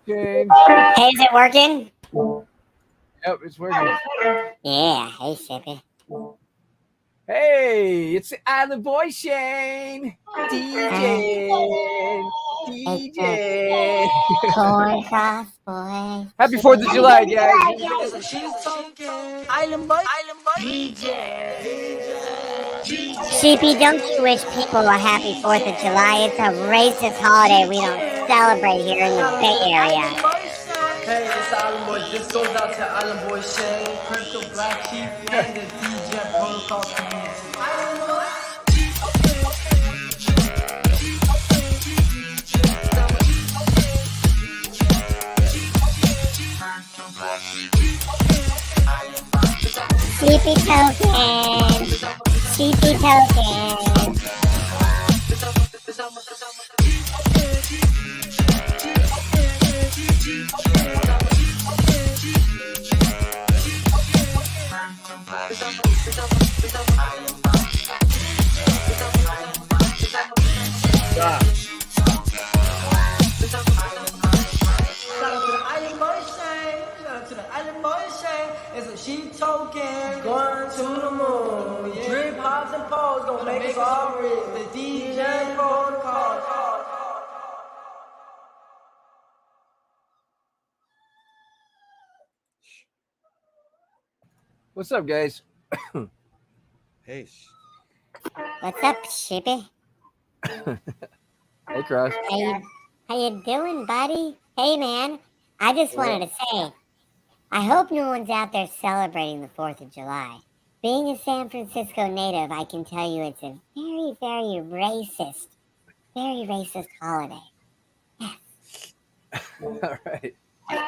Shane. Hey, is it working? Yep, it's working. Yeah. Hey, Shippy. Hey, it's the Island Boy Shane. DJ. DJ. Corn cross boy. Happy 4th of July, guys. Sheepy, don't you wish people a happy 4th of July? It's a racist holiday we don't celebrate here in the Bay Area. Hey, it's Island Boy. This goes out to Island Boy Shane, Crypto BlackSheep, and the DJ Protocol community. Sleepy token. Sleepy token. It's a sheep token going to the moon. Yeah. Drip pops and poles gonna make us all rich. The DJ protocol. What's up, guys? Hey. What's up, Shippy? Hey, Cross. How you doing, buddy? Hey, man. I just wanted to say, I hope no one's out there celebrating the 4th of July. Being a San Francisco native, I can tell you it's a very, very racist holiday. All right.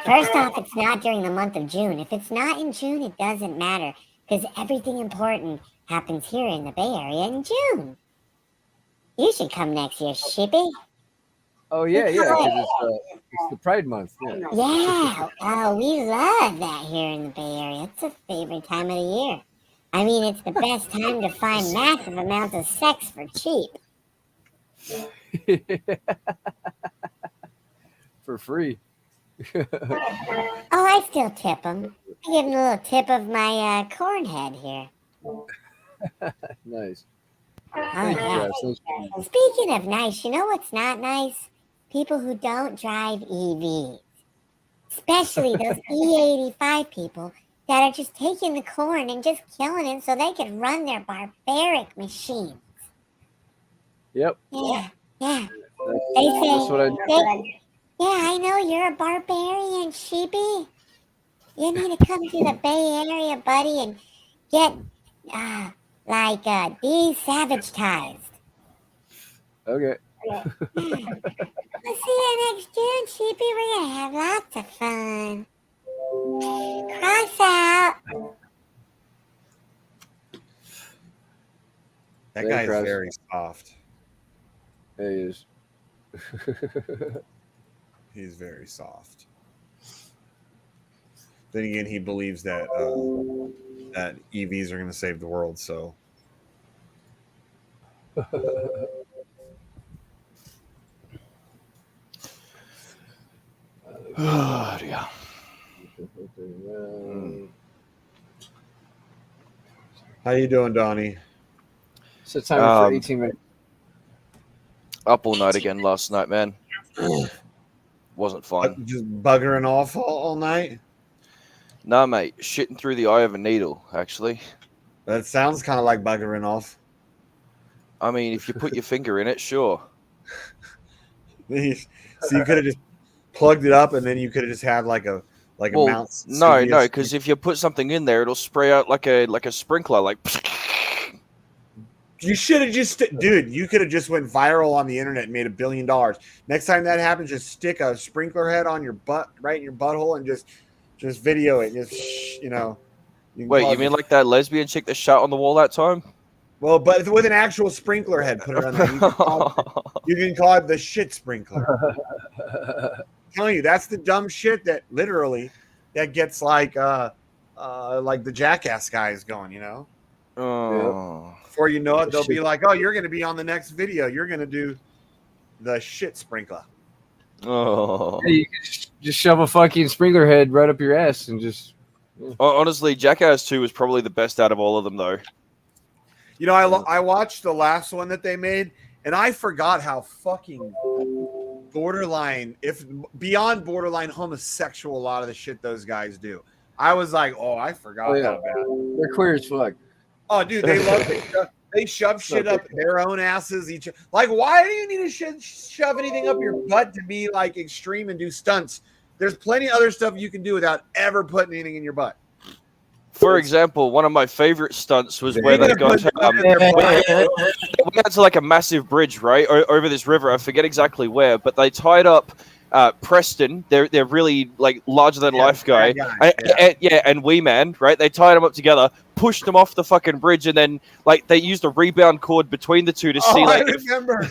First off, it's not during the month of June. If it's not in June, it doesn't matter because everything important happens here in the Bay Area in June. You should come next year, Shippy. Oh, yeah, because it's the Pride Month. Yeah. Yeah, oh, we love that here in the Bay Area. It's a favorite time of the year. I mean, it's the best time to find massive amounts of sex for cheap. For free. Oh, I still tip them. I give them a little tip of my corn head here. Nice. Oh, Thank you, yeah. Cross. Speaking of nice, you know what's not nice? People who don't drive EVs. Especially those E85 people that are just taking the corn and just killing it so they can run their barbaric machines. Yep. Yeah. That's Yeah, what I do. I know you're a barbarian, Sheepy. You need to come to the Bay Area, buddy, and get desavaged. Okay. We'll see you next June, Sheepy. We're gonna have lots of fun. Cross out. That Hey, guy is Cross. very soft. There he is. He's very soft. Then again, he believes that that EVs are going to save the world. So Oh, yeah. how you doing, Donnie? So time for 18 minutes. Up all night again last night, man. Wasn't fun. Just buggering off all night. Nah, mate. Shitting through the eye of a needle, actually. That sounds kind of like buggering off. I mean, if you put your finger in it, sure. So you could have just plugged it up, and then you could have just had like a mount. No, because if you put something in there, it'll spray out like a sprinkler, like. You should have just, dude. You could have just went viral on the internet and made $1 billion. Next time that happens, just stick a sprinkler head on your butt, right in your butthole, and just video it. Just Wait, you mean like that lesbian chick that shot on the wall that time? Well, but with an actual sprinkler head, put it on there. You can call it the shit sprinkler. I'm telling you, that's the dumb shit that literally that gets like the Jackass guys going. Oh. Before you know it, they'll be like, "Oh, you're going to be on the next video. You're going to do the shit sprinkler." Oh. Hey, just shove a fucking sprinkler head right up your ass and just. Honestly, Jackass 2 was probably the best out of all of them, though. You know, I watched the last one that they made, and I forgot how fucking borderline, if beyond borderline homosexual, a lot of the shit those guys do. I was like, oh, I forgot how bad. They're queer as fuck. Oh, dude, they love it. They shove shit up their own asses. Like, why do you need to shove anything up your butt to be like extreme and do stunts? There's plenty of other stuff you can do without ever putting anything in your butt. For example, one of my favorite stunts was where they got went out to like a massive bridge, right, over this river. I forget exactly where, but they tied up Preston. They're really like larger than life guy, and Wee Man, right? They tied them up together, pushed them off the fucking bridge, and then like they used a rebound cord between the two to see. Like, I remember.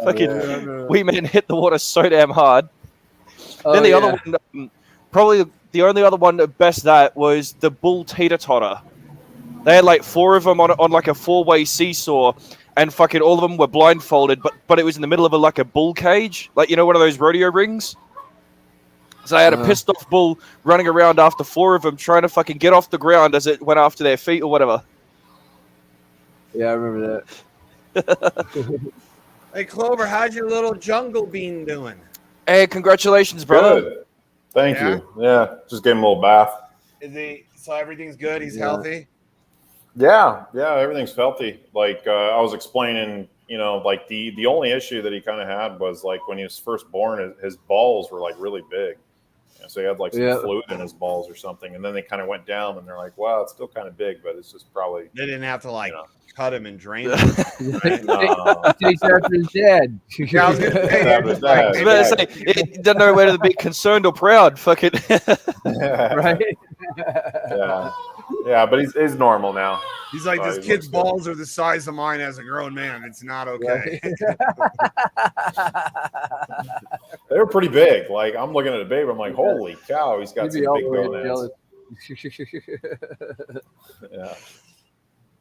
Fucking Wee Man hit the water so damn hard. Then the other one, probably the only other one that best that was the bull teeter-totter. They had like 4 of them on like a 4-way seesaw, and fucking all of them were blindfolded, but it was in the middle of like a bull cage, like, you know, one of those rodeo rings. So they had a pissed off bull running around after 4 of them, trying to fucking get off the ground as it went after their feet or whatever. Yeah, I remember that. Hey, Clover, how's your little jungle bean doing? Hey, congratulations, brother. Good. Thank you. Yeah, just gave him a little bath. Is he? So everything's good. He's healthy. Yeah, everything's healthy. Like I was explaining, you know, like the only issue that he kind of had was like when he was first born, his balls were like really big. So he had like some fluid in his balls or something, and then they kind of went down, and they're like, "Wow, it's still kind of big, but it's just probably." They didn't have to like cut him and drain him. Takes after his dad. Yeah, I was gonna say, it doesn't know whether to be concerned or proud. Fuck it. Right? Yeah, but he's normal now. He's like, this kid's balls are the size of mine as a grown man. It's not okay. They were pretty big. Like, I'm looking at a baby, I'm like, holy cow, he's got some big gonads. Yeah.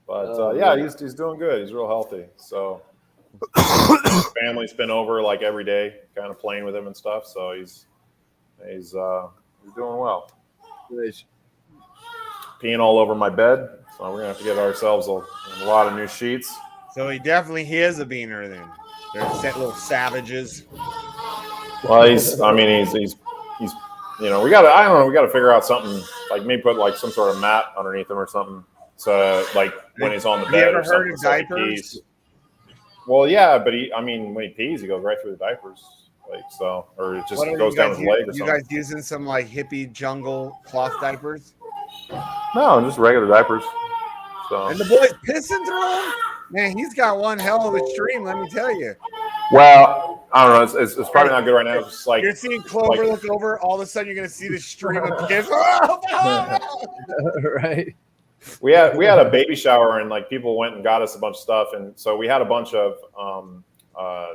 But he's doing good. He's real healthy. So his family's been over like every day, kind of playing with him and stuff. So he's doing well. Nice. Peeing all over my bed, so we're gonna have to get ourselves a lot of new sheets. So he is a beaner then. They're little savages. Well, he's you know, we gotta figure out something, like maybe put like some sort of mat underneath him or something. So like when he's on the bed or something. Have you ever heard of diapers? Well, yeah, but when he pees, he goes right through the diapers. Like so, or it just goes down his leg or something. You guys using some like hippie jungle cloth diapers? No, just regular diapers. So. And the boy's pissing through them? Man, he's got one hell of a stream, let me tell you. Well, I don't know. It's probably not good right now. It's just like you're seeing Clover look over, all of a sudden you're going to see the stream of piss. Right. We had a baby shower, and like people went and got us a bunch of stuff, and so we had a bunch of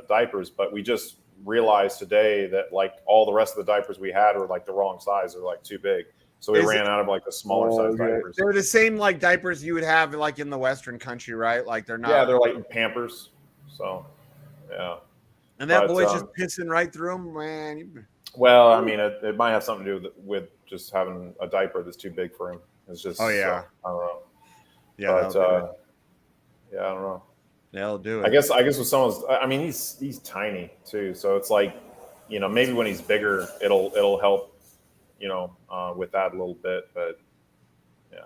diapers, but we just realized today that like all the rest of the diapers we had were like the wrong size, or like too big. So we ran out of like the smaller size diapers. They're the same like diapers you would have like in the Western country, right? Like they're not. Yeah, they're like Pampers. So, yeah. And that boy's just pissing right through them, man. Well, I mean, it might have something to do with just having a diaper that's too big for him. It's just. Oh yeah. I don't know. Yeah. But, I don't know. They'll do it. I guess with someone's. I mean, he's tiny too, so it's like, you know, maybe when he's bigger, it'll help. You know, with that a little bit, but yeah.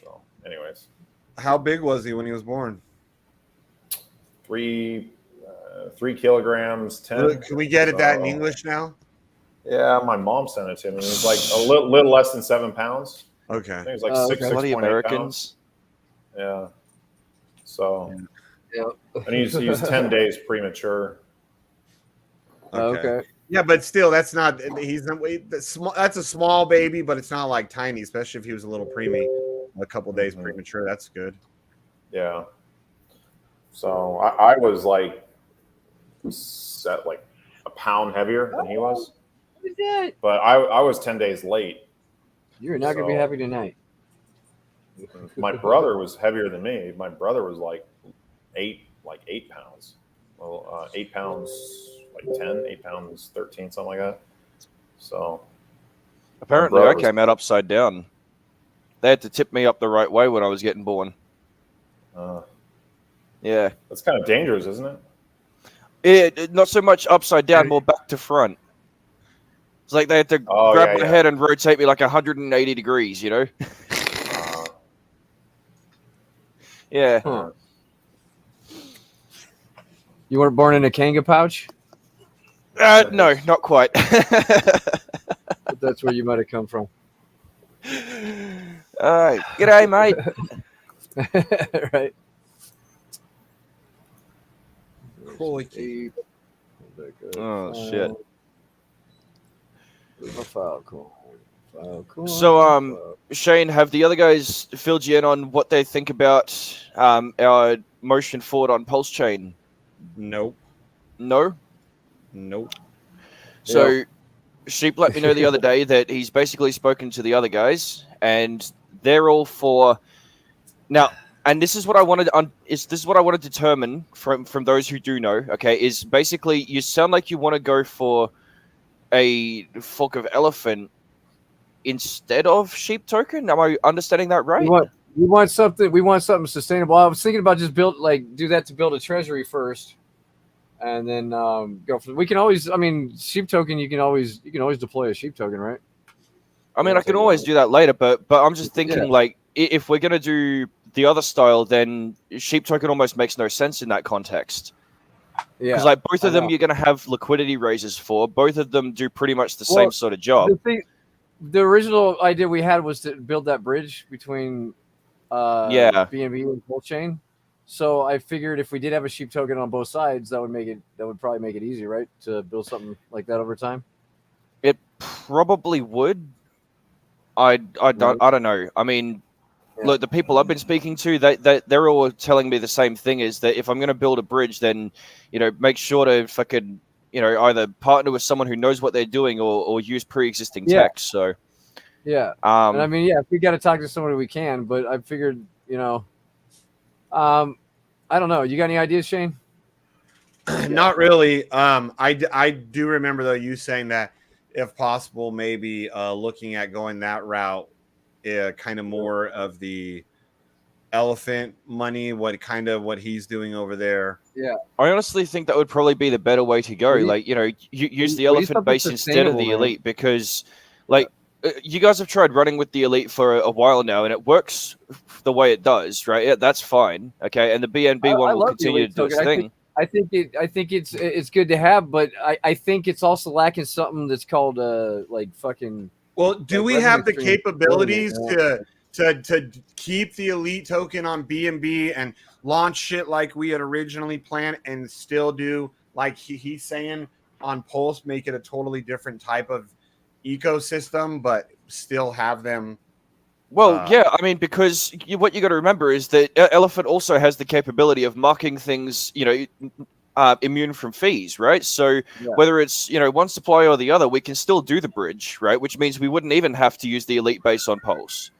So, anyways, how big was he when he was born? 3 kilograms, 10. Can we get that in English now? Yeah, my mom sent it to me. It was like a little less than 7 pounds. Okay, I think it was like 6.8 Americans. Pounds. Yeah. So, and he's 10 days premature. Okay. Yeah, but still, that's not. That's a small baby, but it's not like tiny, especially if he was a little preemie, a couple days premature. That's good. Yeah. So I was like set like a pound heavier than he was. But I was 10 days late. You're not gonna be happy tonight. My brother was heavier than me. My brother was like 8 pounds. Well, 8 pounds. like 10, 8 pounds, 13, something like that. So apparently I came out upside down. They had to tip me up the right way when I was getting born. Yeah. That's kind of dangerous, isn't it? Not so much upside down, more back to front. It's like they had to grab my head and rotate me like 180 degrees, you know? Yeah. Huh. You weren't born in a Kanga pouch? No, not quite. But that's where you might have come from. G'day, mate. Right. Oh, shit. So, Shane, have the other guys filled you in on what they think about our motion forward on Pulse Chain? Nope. No? Nope. So, Sheep let me know the other day that he's basically spoken to the other guys, and they're all for... Now, and this is what I wanted. This is what I want to determine from those who do know. Okay, is basically you sound like you want to go for a fork of elephant instead of sheep token. Am I understanding that right? We want something sustainable. I was thinking about just do that to build a treasury first, and then go for. We can always. I mean, sheep token. You can always deploy a sheep token, right? I mean, I can always do that later, but I'm just thinking like if we're gonna do the other style, then sheep token almost makes no sense in that context. Yeah, because like both of them, you're going to have liquidity raises for. Both of them do pretty much the same sort of job. The original idea we had was to build that bridge between BNB and Pulse Chain. So I figured if we did have a sheep token on both sides, that would probably make it easy, right, to build something like that over time. It probably would. I don't know. I mean. Look, the people I've been speaking to, they're all telling me the same thing: is that if I'm going to build a bridge, then make sure to fucking either partner with someone who knows what they're doing or use pre-existing tech. So and I mean, if we got to talk to somebody, we can. But I figured, I don't know. You got any ideas, Shane? Not really. I do remember though you saying that if possible, maybe looking at going that route. Kind of more of the elephant money, what he's doing over there. Yeah, I honestly think that would probably be the better way to go. Use the elephant base instead of the elite, because you guys have tried running with the elite for a while now, and it works the way it does, right? Yeah, that's fine. Okay, and the BNB one will continue to do its thing. I think it's good to have, but I think it's also lacking something that's called fucking. Well, do we have the capabilities to keep the elite token on BNB and launch shit like we had originally planned and still do like he's saying on Pulse, make it a totally different type of ecosystem, but still have them? Well, yeah, I mean, because what you got to remember is that Elephant also has the capability of marking things, immune from fees, right? So whether it's one supply or the other, we can still do the bridge, right? Which means we wouldn't even have to use the elite base on Pulse.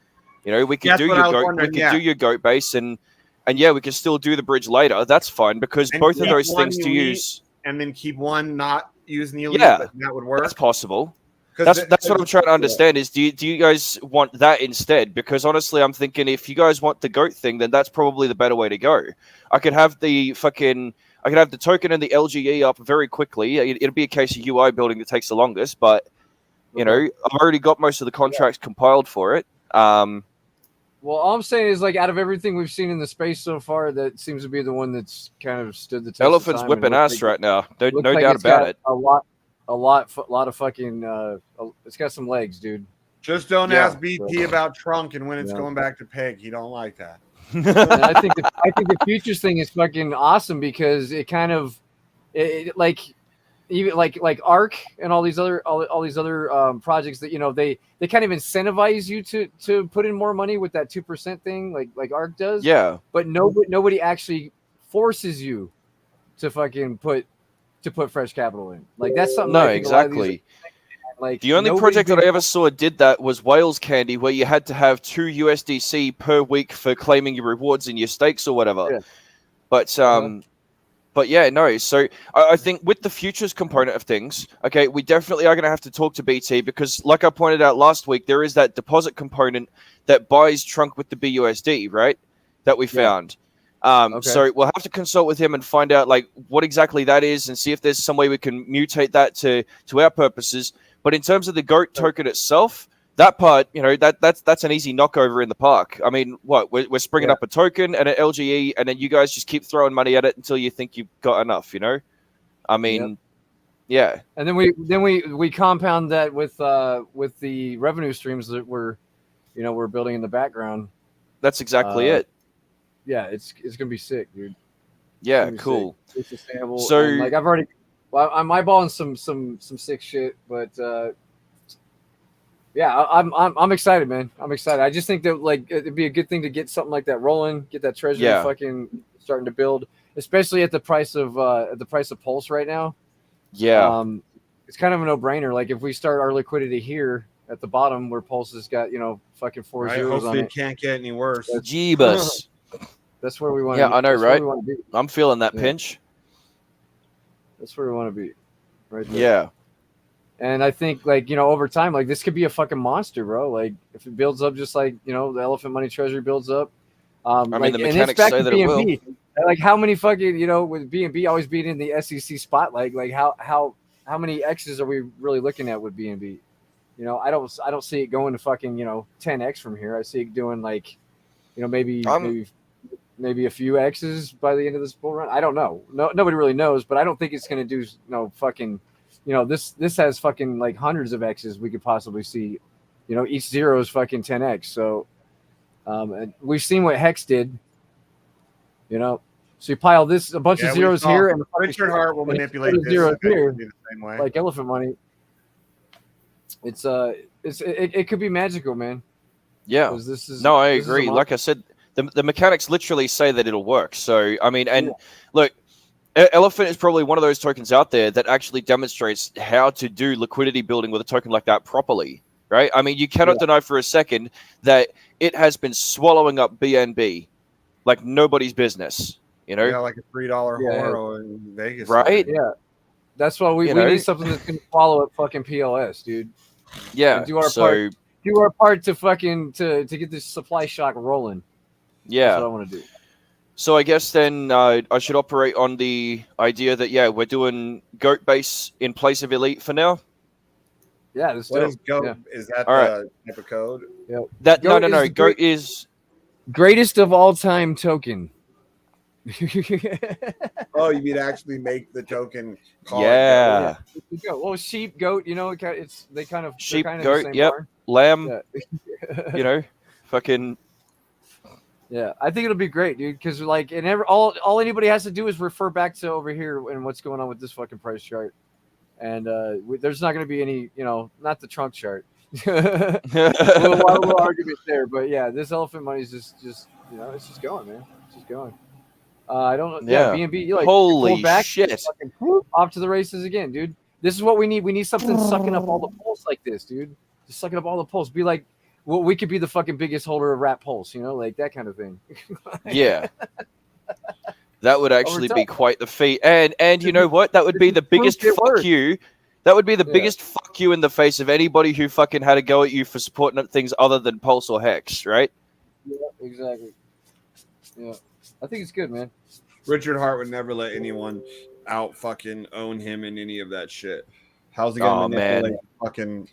We could do your goat, do your goat base, and we can still do the bridge later. That's fine because both of those things to use, and then keep one not using the elite. Yeah, that would work. That's possible. That's what I'm trying to understand is do you guys want that instead? Because honestly, I'm thinking if you guys want the goat thing, then that's probably the better way to go. I could have the token and the LGE up very quickly. It'll be a case of UI building that takes the longest, but I've already got most of the contracts compiled for it. Well, all I'm saying is, out of everything we've seen in the space so far, that seems to be the one that's kind of stood the test. Elephant's whipping ass right now. No doubt about it. A lot of fucking. It's got some legs, dude. Just don't ask BP about Trunk and when it's going back to Peg. He don't like that. And I think the futures thing is fucking awesome because it kind of, even like ARC and all these other projects that they kind of incentivize you to put in more money with that 2% thing like ARC does. Yeah. But nobody actually forces you to fucking put fresh capital in. That's something. No, exactly. The only project that I ever saw did that was Whales Candy, where you had to have 2 USDC per week for claiming your rewards and your stakes or whatever. Yeah. But But yeah, no. So I think with the futures component of things, okay, we definitely are going to have to talk to BT because, like I pointed out last week, there is that deposit component that buys Trunk with the BUSD, right? That we found. So we'll have to consult with him and find out like what exactly that is and see if there's some way we can mutate that to our purposes. But in terms of the GOAT token itself, that part, that's an easy knockover in the park. I mean, what we're springing up a token and an LGE, and then you guys just keep throwing money at it until you think you've got enough. I mean, yeah. And then we compound that with the revenue streams that we're building in the background. That's exactly it. Yeah, it's gonna be sick, dude. Yeah, cool. Sick. It's sustainable. So, and, like I'm eyeballing some sick shit, but. Yeah, I'm excited, man. I'm excited. I just think that like it'd be a good thing to get something like that rolling, get that treasury fucking starting to build, especially at the price of Pulse right now. Yeah, it's kind of a no-brainer. Like if we start our liquidity here at the bottom where Pulse has got fucking 4 zeros on it, it can't get any worse. Jeebus. That's where we want. Yeah, I know, right? I'm feeling that pinch. That's where we want to be, right there. Yeah. And I think, like, over time, like, this could be a fucking monster, bro. Like, if it builds up just like, the Elephant Money Treasury builds up. I mean, the mechanics say that it will. Like, how many fucking, with BNB always being in the SEC spotlight, like, how many X's are we really looking at with BNB? I don't see it going to fucking, 10X from here. I see it doing, like, maybe a few X's by the end of this bull run. I don't know. Nobody really knows, but I don't think it's going to do, fucking... this has fucking like hundreds of X's we could possibly see. Each zero is fucking 10X. So and we've seen what Hex did. So you pile a bunch of zeros here, and Richard Hart will manipulate this zeros here, the same way. like Elephant Money. It could be magical, man. Yeah. I agree. Like I said, the mechanics literally say that it'll work. So I mean, and look. Elephant is probably one of those tokens out there that actually demonstrates how to do liquidity building with a token like that properly, right? I mean, you cannot deny for a second that it has been swallowing up BNB like nobody's business, Yeah, like a $3 horror in Vegas. Right? Yeah. That's why we need something that's going to follow up fucking PLS, dude. Yeah. And do our part to fucking to get this supply shock rolling. Yeah. That's what I want to do. So I guess then I should operate on the idea that, we're doing GOAT base in place of Elite for now. Yeah, this is GOAT? Yeah. Is that the type of code? Yeah. No. GOAT is greatest of all time token. Oh, you mean actually make the token call? Yeah. Well, sheep, goat, it's they kind of sheep, kind of goat, the same yep. barn. Lamb. Fucking. Yeah, I think it'll be great, dude. Because all anybody has to do is refer back to over here and what's going on with this fucking price chart, and there's not going to be any, not the trunk chart. we'll argument there, but yeah, this Elephant Money is just it's just going, man. It's just going. I don't. Yeah, BNB. Holy back, shit! Off to the races again, dude. This is what we need. We need something sucking up all the pulse like this, dude. Just sucking up all the pulse. Be like. Well, we could be the fucking biggest holder of Rat Pulse, like that kind of thing. Yeah. That would actually be quite the feat. And you know what? That would be the biggest fuck you. That would be the biggest fuck you in the face of anybody who fucking had a go at you for supporting things other than Pulse or Hex, right? Yeah, exactly. Yeah. I think it's good, man. Richard Hart would never let anyone out fucking own him in any of that shit. How's he gonna manipulate fucking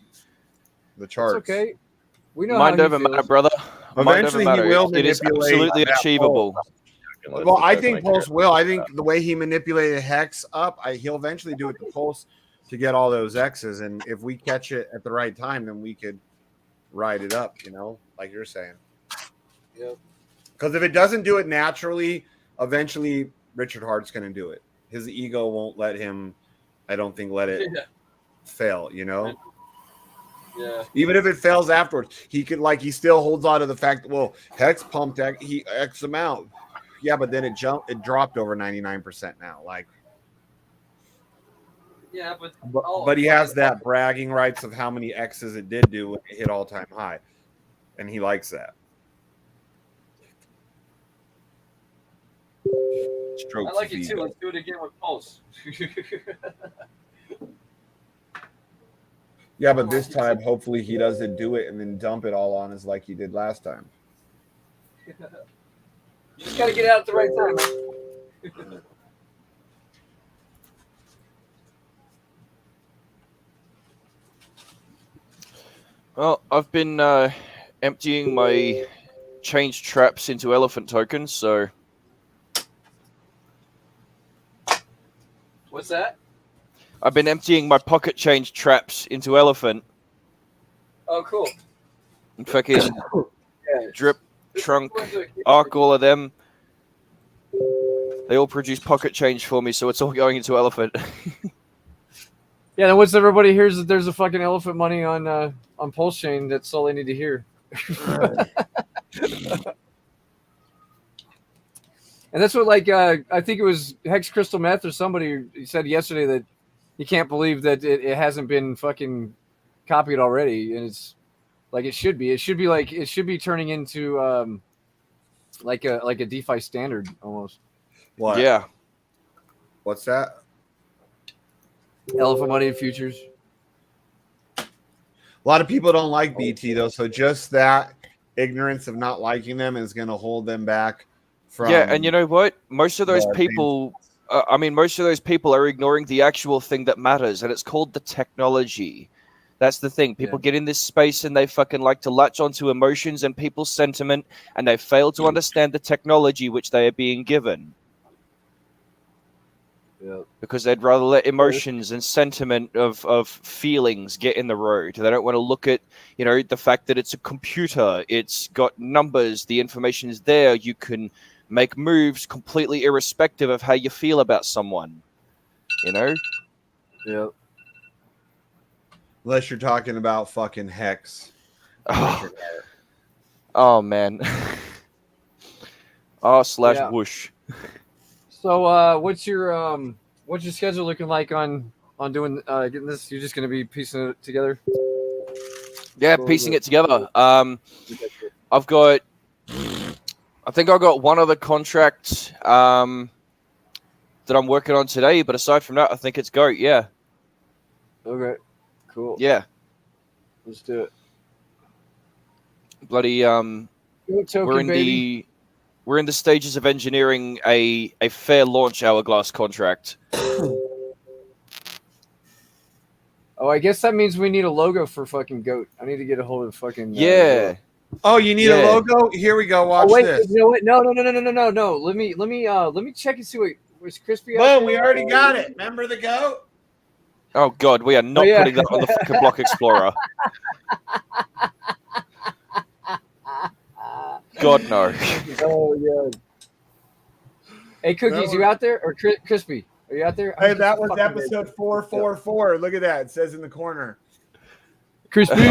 the charts? It's okay. We know mind over matter, brother. Eventually, he will. It is absolutely achievable. Well, I think Pulse will. I think the way he manipulated Hex up, he'll eventually do it to Pulse to get all those X's. And if we catch it at the right time, then we could ride it up. Like you're saying. Yep. Because if it doesn't do it naturally, eventually Richard Hart's going to do it. His ego won't let him. I don't think let it fail. Yeah. Even if it fails afterwards, he could he still holds on to the fact that Hex pumped X amount. Yeah, but then it dropped over 99% now. Yeah, but he has that bragging rights of how many X's it did do when it hit all-time high. And he likes that. I like it too. Let's do it again with Pulse. Yeah, but this time, hopefully, he doesn't do it and then dump it all on us like he did last time. You just got to get out at the right time. Well, I've been emptying my change traps into elephant tokens, so... What's that? I've been emptying my pocket change traps into elephant. Oh, cool. In fucking drip, trunk, arc, all of them. They all produce pocket change for me, so it's all going into elephant. Yeah, and once everybody hears that there's a fucking elephant money on Pulse Chain, that's all they need to hear. And that's what, like, I think it was Hex Crystal Meth or somebody said yesterday that you can't believe that it hasn't been fucking copied already, and it's like it should be. It should be turning into like a DeFi standard almost. What? Yeah. What's that? Elephant money futures. A lot of people don't like BT though, so just that ignorance of not liking them is going to hold them back from. Yeah, and you know what? Most of those people, most of those people are ignoring the actual thing that matters, and it's called the technology. That's the thing. People get in this space and they fucking like to latch onto emotions and people's sentiment, and they fail to understand the technology which they are being given. Yeah. Because they'd rather let emotions and sentiment of feelings get in the road. They don't want to look at, the fact that it's a computer. It's got numbers. The information is there. You can make moves completely irrespective of how you feel about someone. Yeah. Unless you're talking about fucking Hex. Oh man. /whoosh. So, what's your schedule looking like on doing getting this? You're just going to be piecing it together? Yeah, piecing it together. I think I've got one other contract that I'm working on today, but aside from that, I think it's GOAT. Yeah. Okay. Cool. Yeah. Let's do it. Bloody we're in the stages of engineering a fair launch hourglass contract. Oh, I guess that means we need a logo for fucking GOAT. I need to get a hold of fucking Oh, you need a logo? Here we go. Watch this. You know what? No. Let me check and see what was Crispy. Boom, we already got it. Remember the GOAT? Oh god, we are not putting that on the fucking Block Explorer. God no. Oh yeah. Hey, Cookies, you out there? Or Crispy, are you out there? Hey, that was episode 444. Look at that. It says in the corner. Crispy.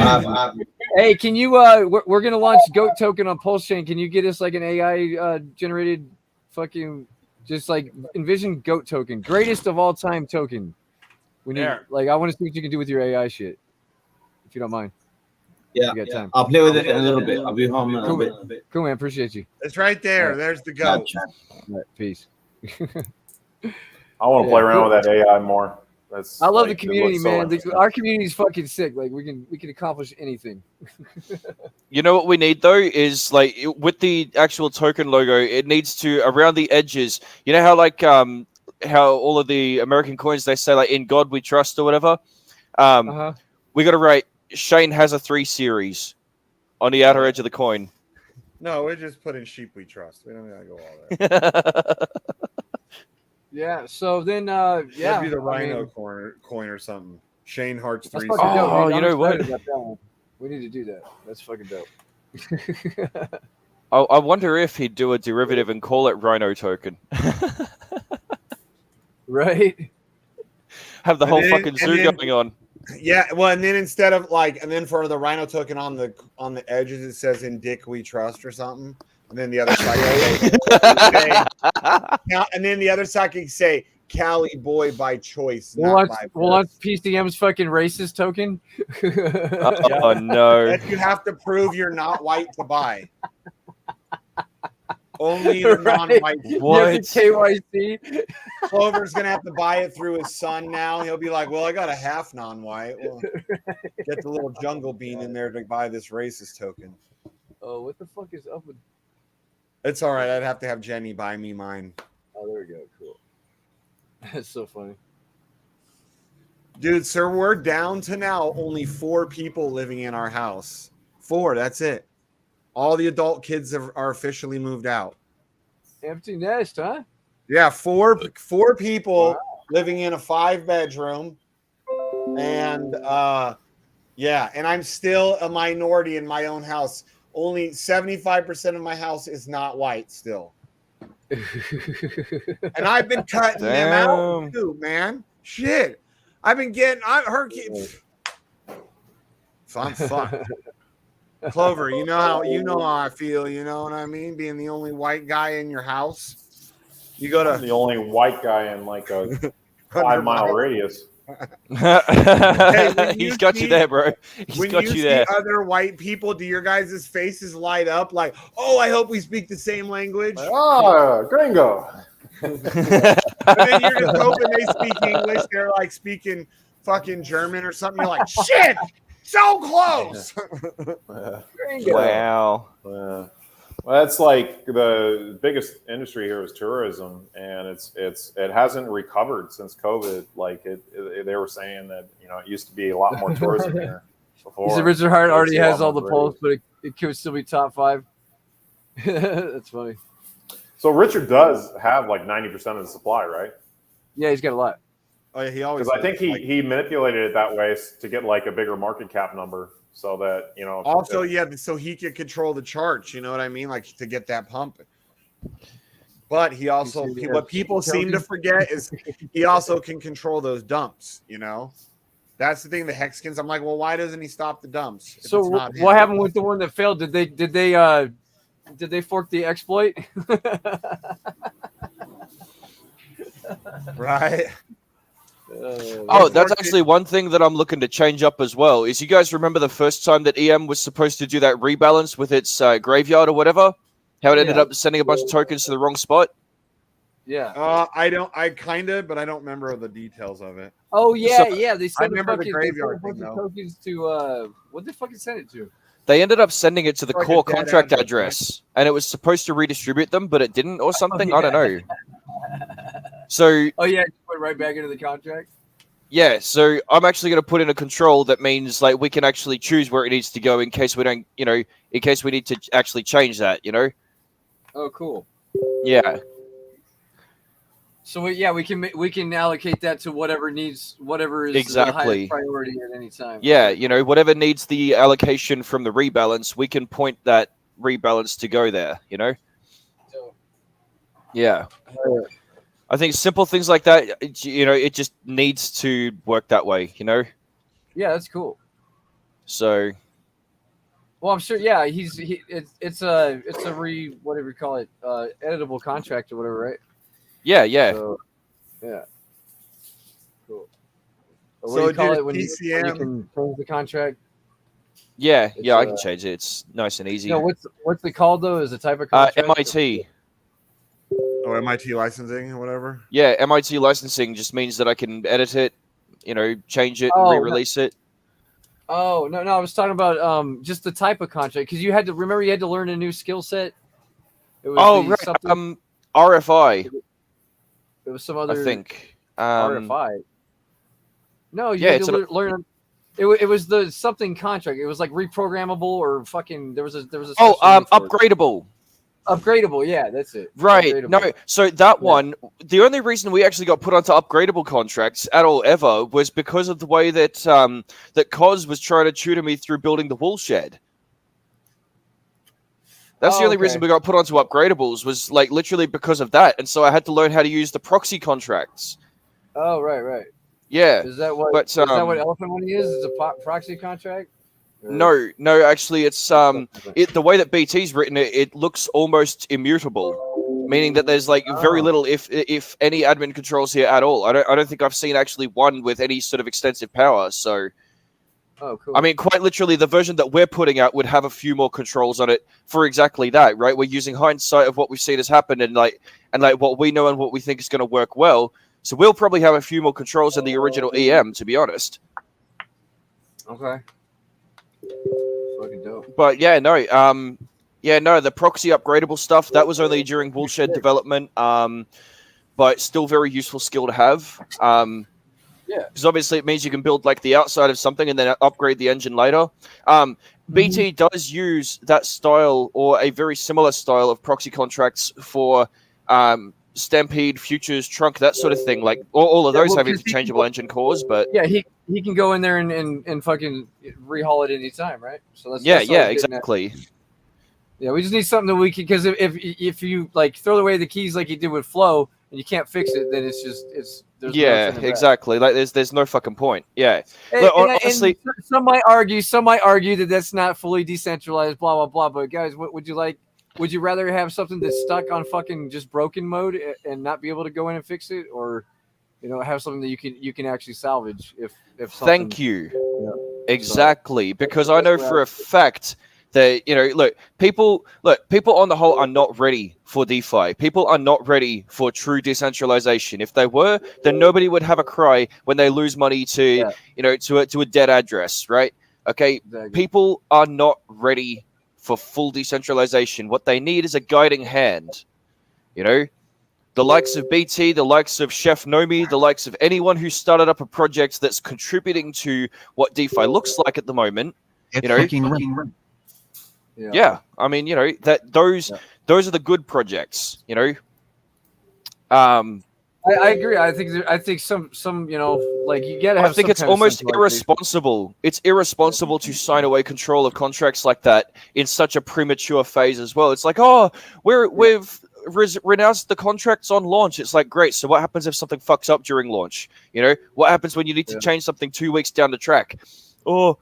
Hey, can you? We're gonna launch GOAT token on Pulse Chain. Can you get us like an AI generated fucking just like envision GOAT token, greatest of all time token? We need I want to see what you can do with your AI shit, if you don't mind. Yeah, you got time. I'll play with it in a little bit. I'll be home in a little bit. Cool, man. Appreciate you. It's right there. There's the GOAT. All right, peace. I want to play around with that AI more. I love the community, man. Our community is fucking sick. Like we can accomplish anything. You know what we need though is like with the actual token logo, it needs to around the edges. You know how how all of the American coins they say like "In God We Trust" or whatever. We got to write Shane has a 3 series on the outer edge of the coin. No, we're just putting sheep we trust. We don't gotta go all there. Yeah. So then, that'd be the Rhino coin or something. Shane Hart's 3 series. Oh, you know what? We need to do that. That's fucking dope. I wonder if he'd do a derivative and call it Rhino token. Right. Have the whole fucking zoo going on. Yeah, well, and then instead of and then for the Rhino token on the edges, it says "In Dick We Trust" or something, and then the other side and then the other side can say "Cali boy by choice." We'll launch PCM's fucking racist token. Oh no! That you have to prove you're not white to buy. Only the non-white. What? KYC. Clover's gonna have to buy it through his son now. He'll be like, "Well, I got a half non-white. Well, get the little jungle bean in there to buy this racist token." Oh, what the fuck is up with? It's all right. I'd have to have Jenny buy me mine. Oh, there we go. Cool. That's so funny. Dude, sir, we're down to now only 4 people living in our house. 4, that's it. All the adult kids are officially moved out. Empty nest, huh? Yeah, 4 people living in a 5-bedroom. And yeah, and I'm still a minority in my own house. Only 75% of my house is not white still. And I've been cutting them out too, man. Shit. I've been getting her kids. So I'm fucked. Clover, you know how I feel, you know what I mean? Being the only white guy in your house. You go to the only white guy in like a 5-mile radius. Hey, He's got you there, bro. When you see other white people, do your guys' faces light up like, oh, I hope we speak the same language? Oh, gringo. And then you're just hoping they speak English. They're like speaking fucking German or something. You're like, shit, so close. Wow. Well, that's like the biggest industry here is tourism, and it hasn't recovered since COVID. Like they were saying that it used to be a lot more tourism here before. He said Richard Hart already has all the polls, but it could still be top 5. That's funny. So Richard does have like 90% of the supply, right? Yeah, he's got a lot. Oh yeah, he always. Because I think he manipulated it that way to get like a bigger market cap number. So that also so he could control the charts, you know what I mean, like to get that pumping. But he also what people seem to forget is he also can control those dumps. That's the thing. The Hexkins. I'm like, well, why doesn't he stop the dumps? So what happened with the one that failed? Did they fork the exploit? Right. That's actually one thing that I'm looking to change up as well. Is you guys remember the first time that EM was supposed to do that rebalance with its graveyard or whatever? How it ended up sending a bunch of tokens to the wrong spot? Yeah. I kind of, but I don't remember the details of it. Oh yeah, yeah. They sent the graveyard thing though. Tokens to what did they fucking send it to? They ended up sending it to the Like core a dead contract address, address, and it was supposed to redistribute them, but it didn't or something. I don't know. So oh yeah, it went right back into the contract. Yeah, so I'm actually going to put in a control that means like we can actually choose where it needs to go in case we don't, in case we need to actually change that, Oh, cool. Yeah. So we can allocate that to whatever is exactly the highest priority at any time. Yeah, whatever needs the allocation from the rebalance, we can point that rebalance to go there, Yeah. I think simple things like that, it just needs to work that way, Yeah, that's cool. So, well, I'm sure. Yeah, it's a whatever you call it, editable contract or whatever, right? Yeah. So, yeah. Cool. What So do you call dude, it when you TCM can change the contract? Yeah, I can change it. It's nice and easy. What's it called though? Is a type of contract? MIT. Oh, MIT licensing or whatever. Yeah, MIT licensing just means that I can edit it, change it, and re-release it. Oh no, I was talking about just the type of contract because you had to learn a new skill set. It was right. RFI. It was some other. I think RFI. No, you had to learn. It was the something contract. It was like reprogrammable or fucking. There was a. Upgradable. Upgradable, yeah, that's it. Right. No, so that one, the only reason we actually got put onto upgradable contracts at all ever was because of the way that that Cos was trying to tutor me through building the wool shed. That's the only reason we got put onto upgradables was like literally because of that, and so I had to learn how to use the proxy contracts. Oh, right. Yeah. Is that what? Is that what elephant.money is? It's a proxy contract. No, actually, it's the way that BT's written it. It looks almost immutable, meaning that there's like very little, if any, admin controls here at all. I don't think I've seen actually one with any sort of extensive power. So, Oh, cool. I mean, quite literally, the version that we're putting out would have a few more controls on it for exactly that, right? We're using hindsight of what we've seen has happened and what we know and what we think is going to work well. So we'll probably have a few more controls than the original EM, to be honest. Okay. Fucking dope. But the proxy upgradable stuff, that was only during Woolshed development, but still very useful skill to have. Because obviously it means you can build like the outside of something and then upgrade the engine later. BT does use that style or a very similar style of proxy contracts for Stampede, Futures, Trunk, that sort of thing. Like all of those have interchangeable engine cores, but he can go in there and fucking rehaul it anytime, right? So that's exactly. Yeah, we just need something that we can, because if you like throw away the keys like you did with Flow and you can't fix it, then there's exactly. Like there's no fucking point. Yeah. Look, honestly, some might argue that that's not fully decentralized, blah blah blah. But guys, what would you like? Would you rather have something that's stuck on fucking just broken mode and not be able to go in and fix it, or have something that you can actually salvage if Thank you. Exactly, because I know for a fact that people on the whole are not ready for DeFi. People are not ready for true decentralization. If they were, then nobody would have a cry when they lose money to a dead address, right? Okay, Exactly. People are not ready for full decentralization. What they need is a guiding hand. The likes of BT, the likes of Chef Nomi, the likes of anyone who started up a project that's contributing to what DeFi looks like at the moment. Yeah, I mean, those are the good projects. I agree. I think some like you gotta have. I think it's almost irresponsible. It's irresponsible to sign away control of contracts like that in such a premature phase as well. It's like, we've renounced the contracts on launch. It's like, great. So what happens if something fucks up during launch? What happens when you need to change something 2 weeks down the track? Oh,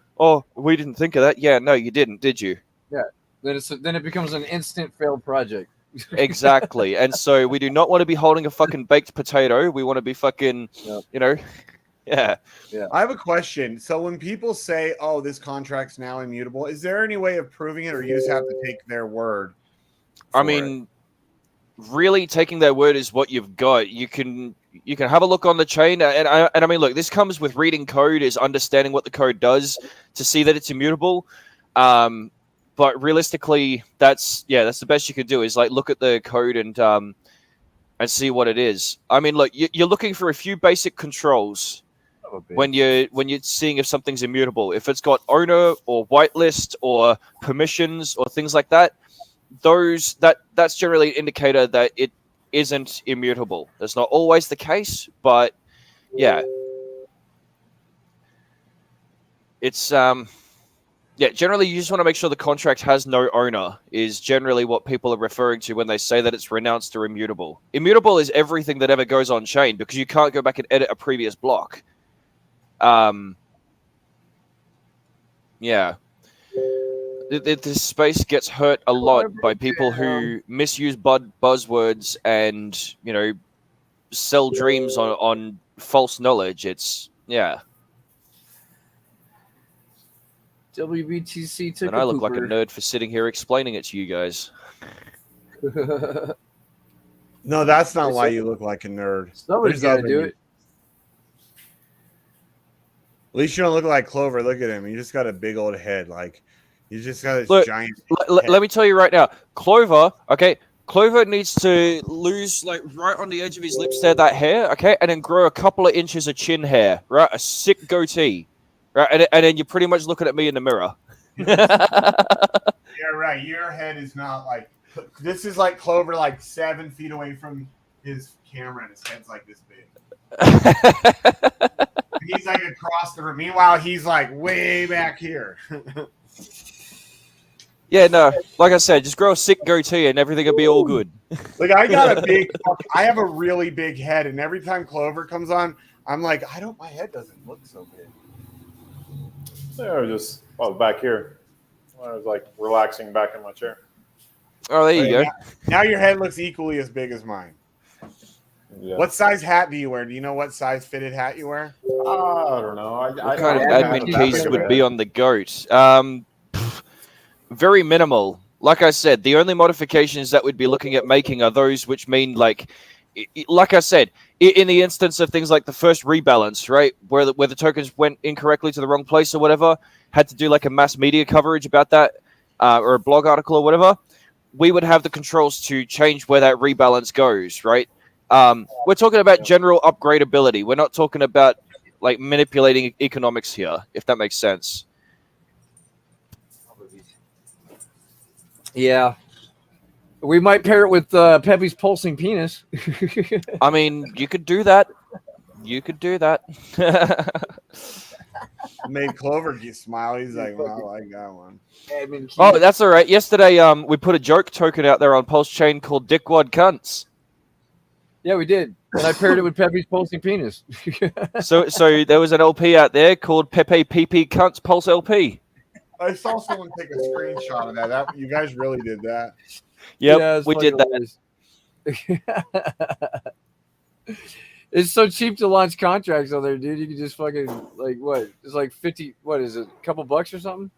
we didn't think of that. Yeah, no, you didn't, did you? Yeah. Then it becomes an instant failed project. Exactly. And so we do not want to be holding a fucking baked potato. We want to be fucking, Yeah. I have a question. So when people say, "Oh, this contract's now immutable," is there any way of proving it, or you just have to take their word? I mean, really, taking their word is what you've got. You can have a look on the chain, and I mean, look, this comes with reading code, is understanding what the code does to see that it's immutable. But realistically, that's the best you can do, is like look at the code and see what it is. I mean, look, you're looking for a few basic controls when you're seeing if something's immutable. If it's got owner or whitelist or permissions or things like that, that's generally an indicator that it isn't immutable. That's not always the case, but yeah, it's generally you just want to make sure the contract has no owner, is generally what people are referring to when they say that it's renounced or immutable. Immutable is everything that ever goes on chain, because you can't go back and edit a previous block. This space gets hurt a lot by people who misuse buzzwords and sell dreams on false knowledge. It's WBTC took. And I look like a nerd for sitting here explaining it to you guys. No, that's not why you look like a nerd. Somebody's got to do it. At least you don't look like Clover. Look at him. You just got a big old head. Like, you just got this giant. Let me tell you right now, Clover. Okay, Clover needs to lose like right on the edge of his lips there, that hair. Okay, and then grow a couple of inches of chin hair. Right, a sick goatee. Right, and then you're pretty much looking at me in the mirror. Yeah, right. Your head is not like this. Is like Clover, like 7 feet away from his camera, and his head's like this big. He's like across the room. Meanwhile, he's like way back here. Yeah, no. Like I said, just grow a sick goatee, and everything will be all good. Like I have a really big head, and every time Clover comes on, I'm like, my head doesn't look so big. Yeah, I was back here. I was like relaxing back in my chair. Oh, there you go. Now your head looks equally as big as mine. Yeah. What size hat do you wear? Do you know what size fitted hat you wear? I don't know. What kind of admin keys would be on the goat? Very minimal. Like I said, the only modifications that we'd be looking at making are those which mean, like I said, in the instance of things like the first rebalance, right, where the tokens went incorrectly to the wrong place or whatever, had to do like a mass media coverage about that, or a blog article or whatever, we would have the controls to change where that rebalance goes, right? We're talking about general upgradability. We're not talking about like manipulating economics here, if that makes sense. Yeah. We might pair it with Pepe's pulsing penis. I mean, you could do that. You could do that. Made Clover smile. He's like, well, I got one. Oh, that's all right. Yesterday, we put a joke token out there on Pulse Chain called Dickwad Cunts. Yeah, we did. And I paired it with Pepe's pulsing penis. So there was an LP out there called Pepe PP Cunts Pulse LP. I saw someone take a screenshot of that. You guys really did that. Yep, yeah, we did that. It's so cheap to launch contracts on there, dude. You can just fucking, like, what? It's like 50, what is it? A couple bucks or something?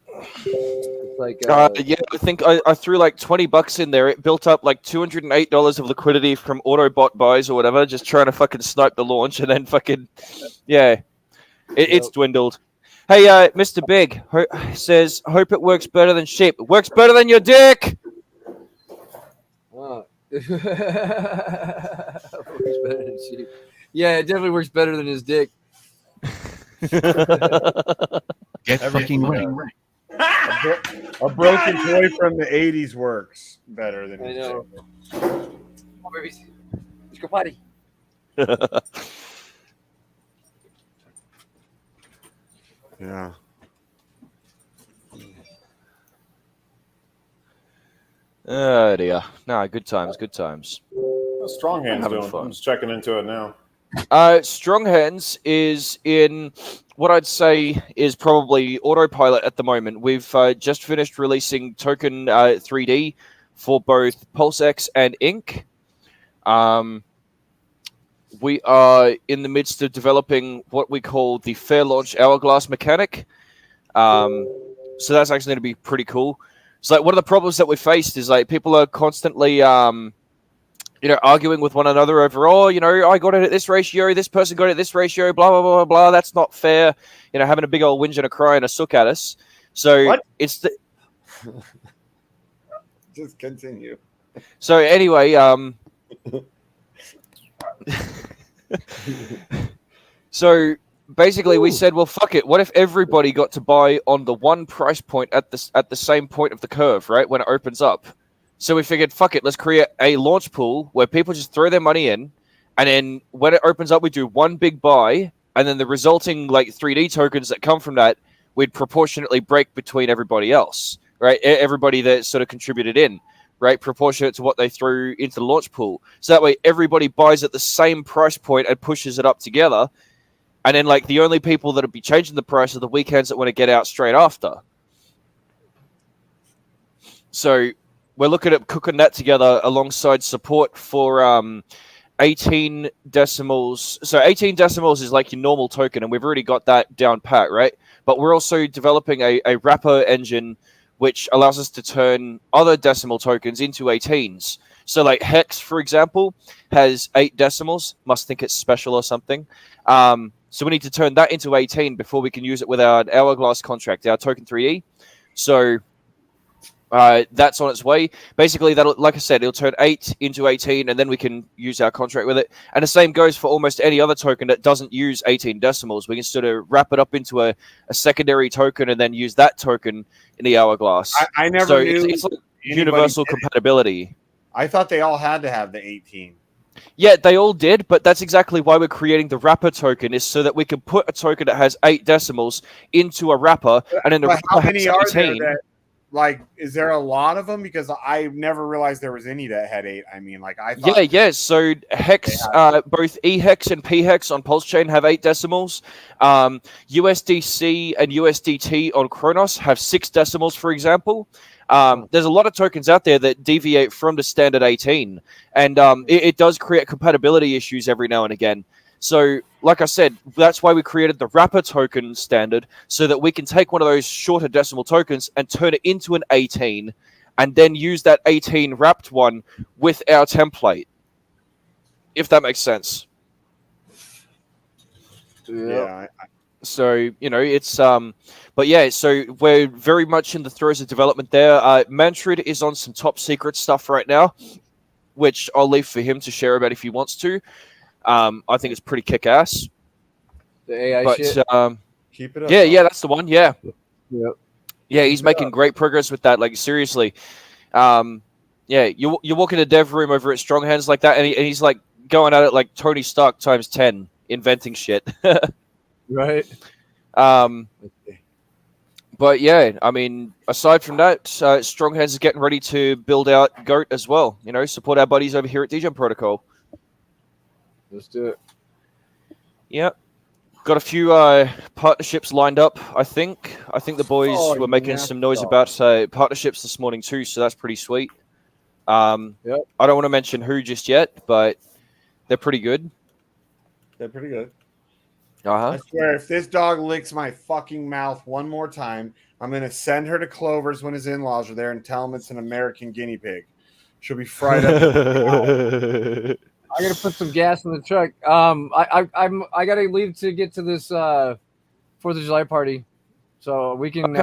It's like, yeah, I think I threw like $20 in there. It built up like $208 of liquidity from Autobot buys or whatever, just trying to fucking snipe the launch, and then fucking, yeah, it's dwindled. Hey, Mr. Big says, hope it works better than sheep. It works better than your dick! Works better than sheep. Yeah, it definitely works better than his dick. Get fucking right. A broken toy from the 80s works better than his know. dick. Come on, babies. Let's go potty. Yeah. Oh dear. No, good times, good times. What's Strong Hands doing? Fun. I'm just checking into it now. Strong Hands is in what I'd say is probably autopilot at the moment. We've just finished releasing Token 3D for both PulseX and Ink. We are in the midst of developing what we call the Fair Launch Hourglass mechanic. So that's actually going to be pretty cool. So like one of the problems that we faced is like people are constantly arguing with one another over, I got it at this ratio, this person got it at this ratio, blah blah blah blah. That's not fair. Having a big old whinge and a cry and a sook at us. So what? It's the Just continue. So anyway, so basically we said, well, fuck it. What if everybody got to buy on the one price point at the same point of the curve, right, when it opens up? So we figured, fuck it, let's create a launch pool where people just throw their money in, and then when it opens up, we do one big buy, and then the resulting like 3D tokens that come from that, we'd proportionately break between everybody else, right? Everybody that sort of contributed in, right? Proportionate to what they threw into the launch pool. So that way everybody buys at the same price point and pushes it up together. And then like the only people that'll be changing the price are the weekends that want to get out straight after. So we're looking at cooking that together alongside support for 18 decimals. So 18 decimals is like your normal token, and we've already got that down pat, right? But we're also developing a wrapper engine which allows us to turn other decimal tokens into 18s. So like Hex, for example, has 8 decimals. Must think it's special or something. So we need to turn that into 18 before we can use it with our Hourglass contract, our Token 3D. So that's on its way. Basically, that'll, like I said, it'll turn 8 into 18, and then we can use our contract with it. And the same goes for almost any other token that doesn't use 18 decimals. We can sort of wrap it up into a secondary token and then use that token in the Hourglass. I never knew it's like universal compatibility. I thought they all had to have the 18. Yeah, they all did, but that's exactly why we're creating the wrapper token, is so that we can put a token that has 8 decimals into a wrapper, and then the wrapper how many are there 18. that, like, is there a lot of them? Because I never realized there was any that had 8. I mean, like, I thought... Yeah. So Hex, both E-Hex and P-Hex on Pulse Chain have 8 decimals. USDC and USDT on Kronos have 6 decimals, for example. There's a lot of tokens out there that deviate from the standard 18, and it does create compatibility issues every now and again. So, like I said, that's why we created the wrapper token standard, so that we can take one of those shorter decimal tokens and turn it into an 18, and then use that 18 wrapped one with our template, if that makes sense. Yeah. So, it's but yeah, so we're very much in the throes of development there. Manfred is on some top secret stuff right now, which I'll leave for him to share about if he wants to. I think it's pretty kick-ass. The AI shit? Keep it up. Yeah, that's the one. Yeah. Yep. Yeah, he's making great progress with that. Like, seriously. Yeah, you walk in a dev room over at Strong Hands like that, and he's like going at it like Tony Stark times 10, inventing shit. Right. But yeah, I mean, aside from that, Strong Hands is getting ready to build out GOAT as well. Support our buddies over here at DGen Protocol. Let's do it. Yeah. Got a few partnerships lined up, I think. I think the boys were making some noise about partnerships this morning too, so that's pretty sweet. I don't want to mention who just yet, but they're pretty good. They're pretty good. I swear, if this dog licks my fucking mouth one more time, I'm going to send her to Clover's when his in-laws are there and tell him it's an American guinea pig. She'll be fried up. I gotta put some gas in the truck. I gotta leave to get to this 4th of July party, so we can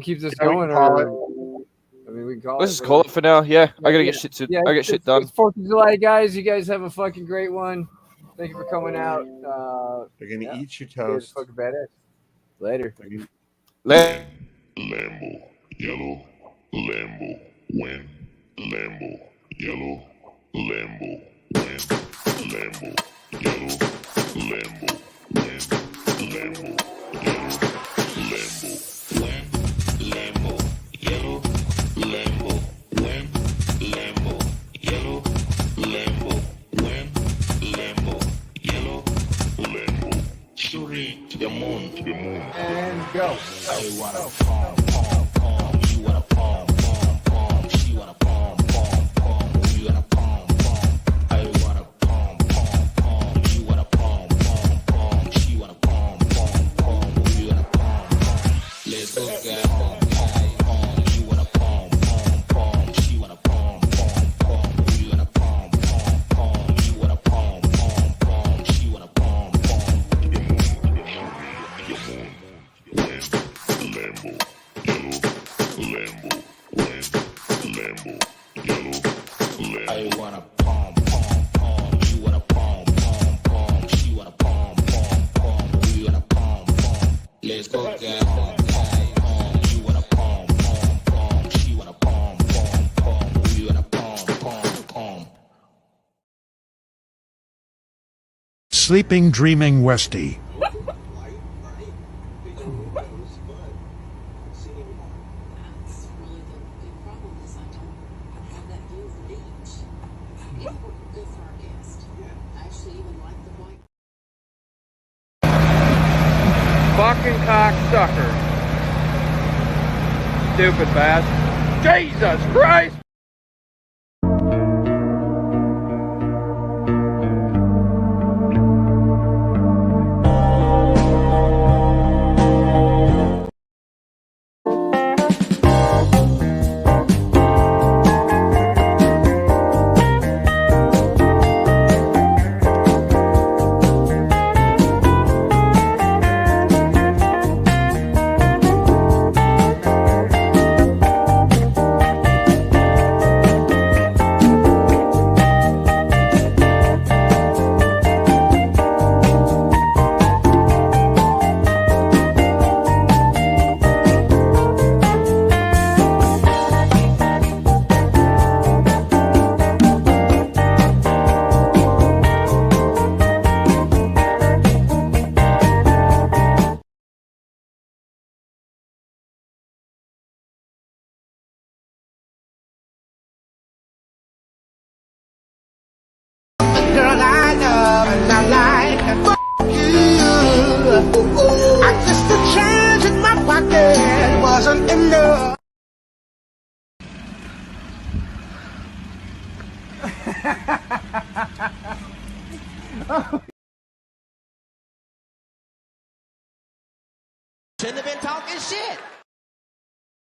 keep this going. We can call it. Let's just call it for now. Yeah, I gotta get shit to. I get shit done. It's 4th of July, guys. You guys have a fucking great one. Thank you for coming out. They're gonna eat your toast. Fucking badass. Later. Lambo, yellow, Lambo, win, Lambo, yellow, Lambo, win, Lambo, yellow, Lambo, win, Lambo, yellow, Lambo, win, Lambo, yellow, Lambo, win, Lambo, yellow, Lambo, win, Lambo, yellow, Lambo, shooting to the moon, and go. I wanna palm, palm, palm, you wanna palm, palm, palm, she wanna palm, palm, palm, you wanna palm, palm, I wanna palm, palm, palm, you wanna palm, palm, palm, she wanna palm, palm, palm, you wanna palm, palm, let's go get palm, palm, palm, you wanna palm, palm, palm, she wanna palm, palm, palm, you wanna palm, palm, palm, you wanna palm, palm, palm, she wanna palm, palm, Lambo, yellow, Lambo, win, Lambo, yellow, Lambo. I wanna palm, palm, palm, you wanna palm, palm, palm, she wanna palm, palm, palm, we wanna palm, palm. Let's go get palm, palm, palm, you wanna palm, palm, palm, she wanna palm, palm, palm, we wanna palm, palm, palm. Sleeping, dreaming Westie. Fucking cocksucker. Stupid bastard. Jesus Christ! Girl I love and I like and fuck you. I just a change in my pocket wasn't enough. Shouldn't have been talking shit.